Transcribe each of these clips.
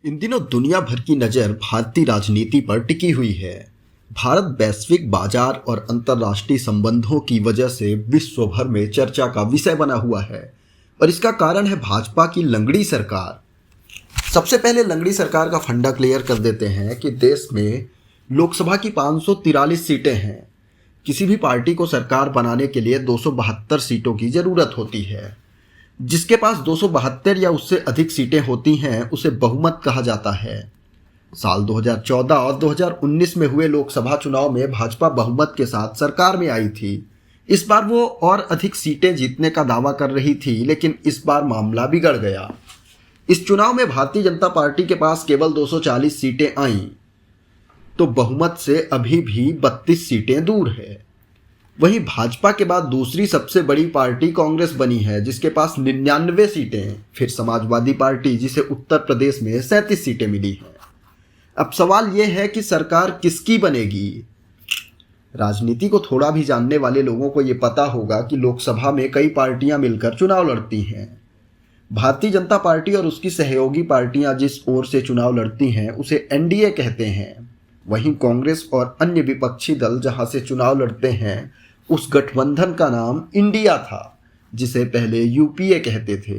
इन दिनों दुनिया भर की नज़र भारतीय राजनीति पर टिकी हुई है। भारत वैश्विक बाजार और अंतर्राष्ट्रीय संबंधों की वजह से विश्व भर में चर्चा का विषय बना हुआ है और इसका कारण है भाजपा की लंगड़ी सरकार। सबसे पहले लंगड़ी सरकार का फंडा क्लियर कर देते हैं कि देश में लोकसभा की 543 सीटें हैं। किसी भी पार्टी को सरकार बनाने के लिए 272 सीटों की ज़रूरत होती है। जिसके पास 272 या उससे अधिक सीटें होती हैं उसे बहुमत कहा जाता है। साल 2014 और 2019 में हुए लोकसभा चुनाव में भाजपा बहुमत के साथ सरकार में आई थी। इस बार वो और अधिक सीटें जीतने का दावा कर रही थी, लेकिन इस बार मामला बिगड़ गया। इस चुनाव में भारतीय जनता पार्टी के पास केवल 240 सीटें आईं, तो बहुमत से अभी भी 32 सीटें दूर है। वहीं भाजपा के बाद दूसरी सबसे बड़ी पार्टी कांग्रेस बनी है, जिसके पास 99 सीटें। फिर समाजवादी पार्टी, जिसे उत्तर प्रदेश में 37 सीटें मिली हैं। अब सवाल यह है कि सरकार किसकी बनेगी। राजनीति को थोड़ा भी जानने वाले लोगों को यह पता होगा कि लोकसभा में कई पार्टियां मिलकर चुनाव लड़ती हैं। भारतीय जनता पार्टी और उसकी सहयोगी पार्टियां जिस ओर से चुनाव लड़ती हैं उसे एनडीए कहते हैं। वहीं कांग्रेस और अन्य विपक्षी दल जहां से चुनाव लड़ते हैं उस गठबंधन का नाम इंडिया था, जिसे पहले यूपीए कहते थे।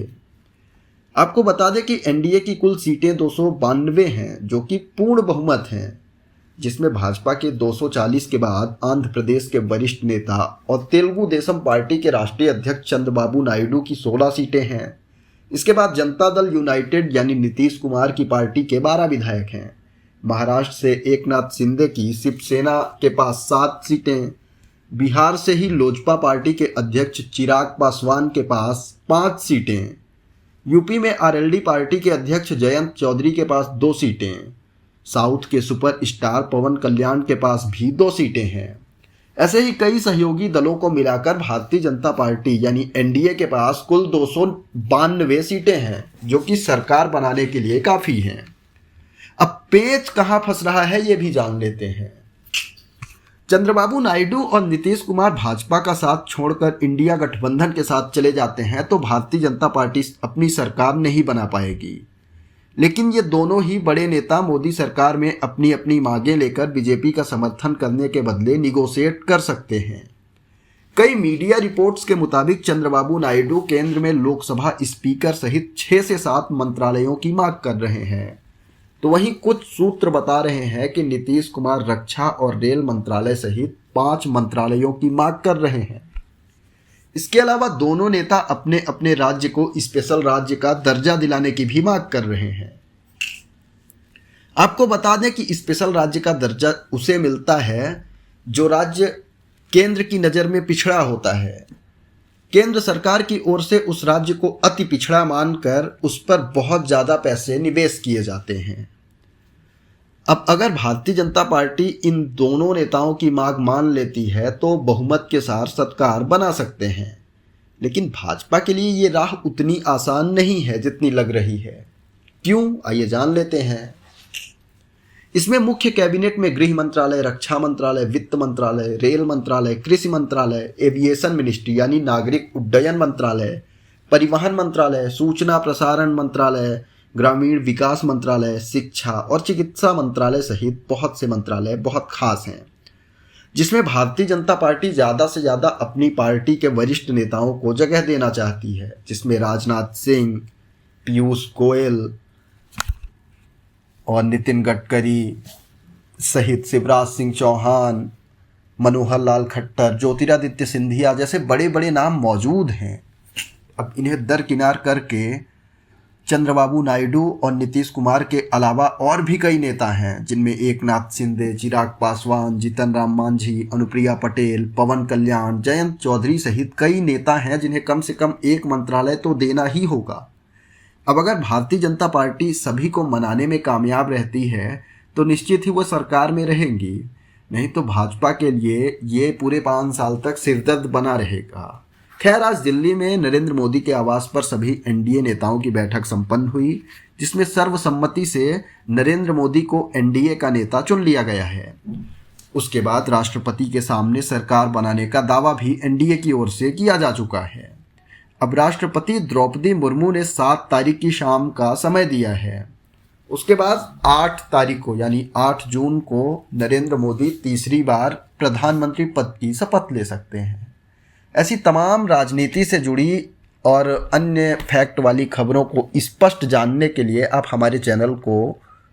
आपको बता दें कि एनडीए की कुल सीटें 292 हैं, जो कि पूर्ण बहुमत हैं, जिसमें भाजपा के 240 के बाद आंध्र प्रदेश के वरिष्ठ नेता और तेलुगु देशम पार्टी के राष्ट्रीय अध्यक्ष चंद्रबाबू नायडू की 16 सीटें हैं। इसके बाद जनता दल यूनाइटेड यानी नीतीश कुमार की पार्टी के 12 विधायक हैं। महाराष्ट्र से एकनाथ शिंदे की शिवसेना के पास 7 सीटें, बिहार से ही लोजपा पार्टी के अध्यक्ष चिराग पासवान के पास 5 सीटें, यूपी में आरएलडी पार्टी के अध्यक्ष जयंत चौधरी के पास 2 सीटें, साउथ के सुपर स्टार पवन कल्याण के पास भी 2 सीटें हैं। ऐसे ही कई सहयोगी दलों को मिलाकर भारतीय जनता पार्टी यानी एनडीए के पास कुल 292 सीटें हैं, जो कि सरकार बनाने के लिए काफ़ी हैं। अब पेच कहाँ फंस रहा है ये भी जान लेते हैं। चंद्रबाबू नायडू और नीतीश कुमार भाजपा का साथ छोड़कर इंडिया गठबंधन के साथ चले जाते हैं तो भारतीय जनता पार्टी अपनी सरकार नहीं बना पाएगी। लेकिन ये दोनों ही बड़े नेता मोदी सरकार में अपनी अपनी मांगें लेकर बीजेपी का समर्थन करने के बदले निगोशिएट कर सकते हैं। कई मीडिया रिपोर्ट्स के मुताबिक चंद्रबाबू नायडू केंद्र में लोकसभा स्पीकर सहित 6 से 7 मंत्रालयों की मांग कर रहे हैं, तो वहीं कुछ सूत्र बता रहे हैं कि नीतीश कुमार रक्षा और रेल मंत्रालय सहित 5 मंत्रालयों की मांग कर रहे हैं। इसके अलावा दोनों नेता अपने अपने राज्य को स्पेशल राज्य का दर्जा दिलाने की भी मांग कर रहे हैं। आपको बता दें कि स्पेशल राज्य का दर्जा उसे मिलता है जो राज्य केंद्र की नज़र में पिछड़ा होता है। केंद्र सरकार की ओर से उस राज्य को अति पिछड़ा मानकर उस पर बहुत ज़्यादा पैसे निवेश किए जाते हैं। अब अगर भारतीय जनता पार्टी इन दोनों नेताओं की मांग मान लेती है तो बहुमत के साथ सरकार बना सकते हैं, लेकिन भाजपा के लिए ये राह उतनी आसान नहीं है जितनी लग रही है। क्यों, आइए जान लेते हैं। इसमें मुख्य कैबिनेट में गृह मंत्रालय, रक्षा मंत्रालय, वित्त मंत्रालय, रेल मंत्रालय, कृषि मंत्रालय, एविएशन मिनिस्ट्री यानी नागरिक उड्डयन मंत्रालय, परिवहन मंत्रालय, सूचना प्रसारण मंत्रालय, ग्रामीण विकास मंत्रालय, शिक्षा और चिकित्सा मंत्रालय सहित बहुत से मंत्रालय बहुत खास हैं, जिसमें भारतीय जनता पार्टी ज़्यादा से ज़्यादा अपनी पार्टी के वरिष्ठ नेताओं को जगह देना चाहती है, जिसमें राजनाथ सिंह, पीयूष गोयल और नितिन गडकरी सहित शिवराज सिंह चौहान, मनोहर लाल खट्टर, ज्योतिरादित्य सिंधिया जैसे बड़े बड़े नाम मौजूद हैं। अब इन्हें दरकिनार करके चंद्रबाबू नायडू और नीतीश कुमार के अलावा और भी कई नेता हैं, जिनमें एकनाथ शिंदे, चिराग पासवान, जीतन राम मांझी, अनुप्रिया पटेल, पवन कल्याण, जयंत चौधरी सहित कई नेता हैं जिन्हें कम से कम एक मंत्रालय तो देना ही होगा। अब अगर भारतीय जनता पार्टी सभी को मनाने में कामयाब रहती है तो निश्चित ही वो सरकार में रहेंगी, नहीं तो भाजपा के लिए ये पूरे 5 साल तक सिरदर्द बना रहेगा। खैर, आज दिल्ली में नरेंद्र मोदी के आवास पर सभी एनडीए नेताओं की बैठक संपन्न हुई, जिसमें सर्वसम्मति से नरेंद्र मोदी को एनडीए का नेता चुन लिया गया है। उसके बाद राष्ट्रपति के सामने सरकार बनाने का दावा भी एनडीए की ओर से किया जा चुका है। अब राष्ट्रपति द्रौपदी मुर्मू ने 7 तारीख की शाम का समय दिया है उसके बाद 8 तारीख को यानी 8 जून को नरेंद्र मोदी तीसरी बार प्रधानमंत्री पद की शपथ ले सकते हैं। ऐसी तमाम राजनीति से जुड़ी और अन्य फैक्ट वाली खबरों को स्पष्ट जानने के लिए आप हमारे चैनल को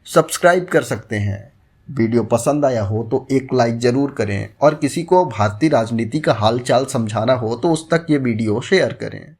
सब्सक्राइब कर सकते हैं। वीडियो पसंद आया हो तो एक लाइक ज़रूर करें और किसी को भारतीय राजनीति का हालचाल समझाना हो तो उस तक ये वीडियो शेयर करें।